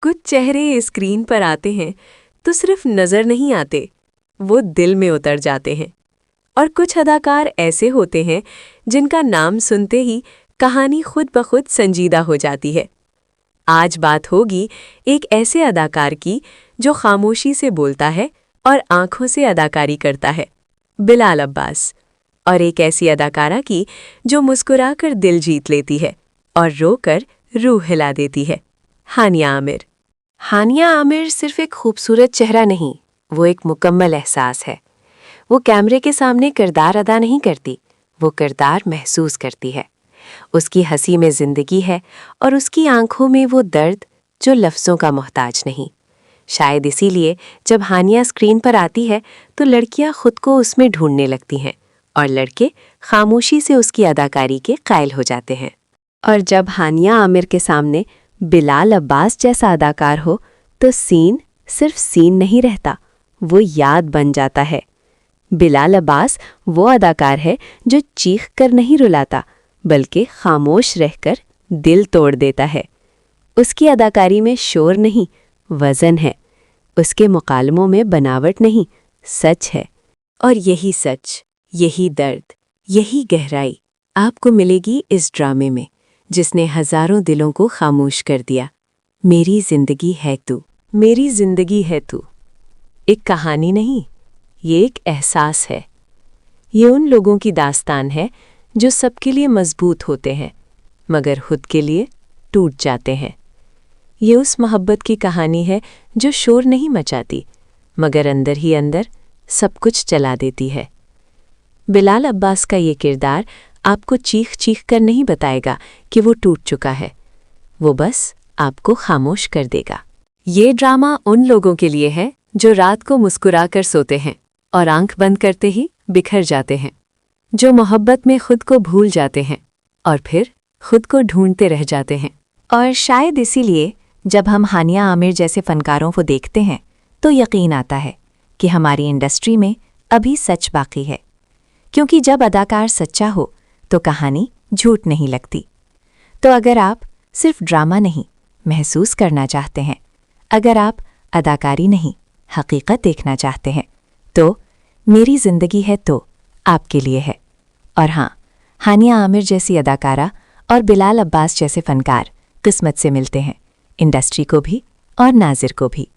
कुछ चेहरे स्क्रीन पर आते हैं तो सिर्फ नज़र नहीं आते, वो दिल में उतर जाते हैं। और कुछ अदाकार ऐसे होते हैं जिनका नाम सुनते ही कहानी खुद ब खुद संजीदा हो जाती है। आज बात होगी एक ऐसे अदाकार की जो खामोशी से बोलता है और आंखों से अदाकारी करता है, बिलाल अब्बास। और एक ऐसी अदाकारा की जो मुस्कुराकर दिल जीत लेती है और रोकर रूह हिला देती है, हानिया आमिर। हानिया आमिर सिर्फ एक खूबसूरत चेहरा नहीं, वो एक मुकम्मल एहसास है। वो कैमरे के सामने किरदार अदा नहीं करती, वो किरदार महसूस करती है। उसकी हंसी में जिंदगी है और उसकी आंखों में वो दर्द जो लफ्ज़ों का मोहताज नहीं। शायद इसीलिए जब हानिया स्क्रीन पर आती है तो लड़कियां खुद को उसमें ढूंढने लगती हैं और लड़के खामोशी से उसकी अदाकारी के कायल हो जाते हैं। और जब हानिया आमिर के सामने बिलाल अब्बास जैसा अदाकार हो तो सीन सिर्फ सीन नहीं रहता, वो याद बन जाता है। बिलाल अब्बास वो अदाकार है जो चीख कर नहीं रुलाता, बल्कि खामोश रहकर दिल तोड़ देता है। उसकी अदाकारी में शोर नहीं, वज़न है। उसके मुकालमों में बनावट नहीं, सच है। और यही सच, यही दर्द, यही गहराई आपको मिलेगी इस ड्रामे में, जिसने हज़ारों दिलों को खामोश कर दिया। मेरी जिंदगी है तू, मेरी जिंदगी है तू। एक कहानी नहीं, ये एक एहसास है। ये उन लोगों की दास्तान है जो सबके लिए मजबूत होते हैं मगर खुद के लिए टूट जाते हैं। ये उस मोहब्बत की कहानी है जो शोर नहीं मचाती मगर अंदर ही अंदर सब कुछ चला देती है। बिलाल अब्बास का ये किरदार आपको चीख चीख कर नहीं बताएगा कि वो टूट चुका है, वो बस आपको खामोश कर देगा। ये ड्रामा उन लोगों के लिए है जो रात को मुस्कुरा कर सोते हैं और आंख बंद करते ही बिखर जाते हैं, जो मोहब्बत में खुद को भूल जाते हैं और फिर खुद को ढूंढते रह जाते हैं। और शायद इसीलिए जब हम हानिया आमिर जैसे फनकारों को देखते हैं तो यकीन आता है कि हमारी इंडस्ट्री में अभी सच बाकी है, क्योंकि जब अदाकार सच्चा हो तो कहानी झूठ नहीं लगती। तो अगर आप सिर्फ ड्रामा नहीं महसूस करना चाहते हैं, अगर आप अदाकारी नहीं हकीकत देखना चाहते हैं, तो मेरी जिंदगी है तो आपके लिए है। और हाँ, हानिया आमिर जैसी अदाकारा और बिलाल अब्बास जैसे फनकार किस्मत से मिलते हैं, इंडस्ट्री को भी और नाज़िर को भी।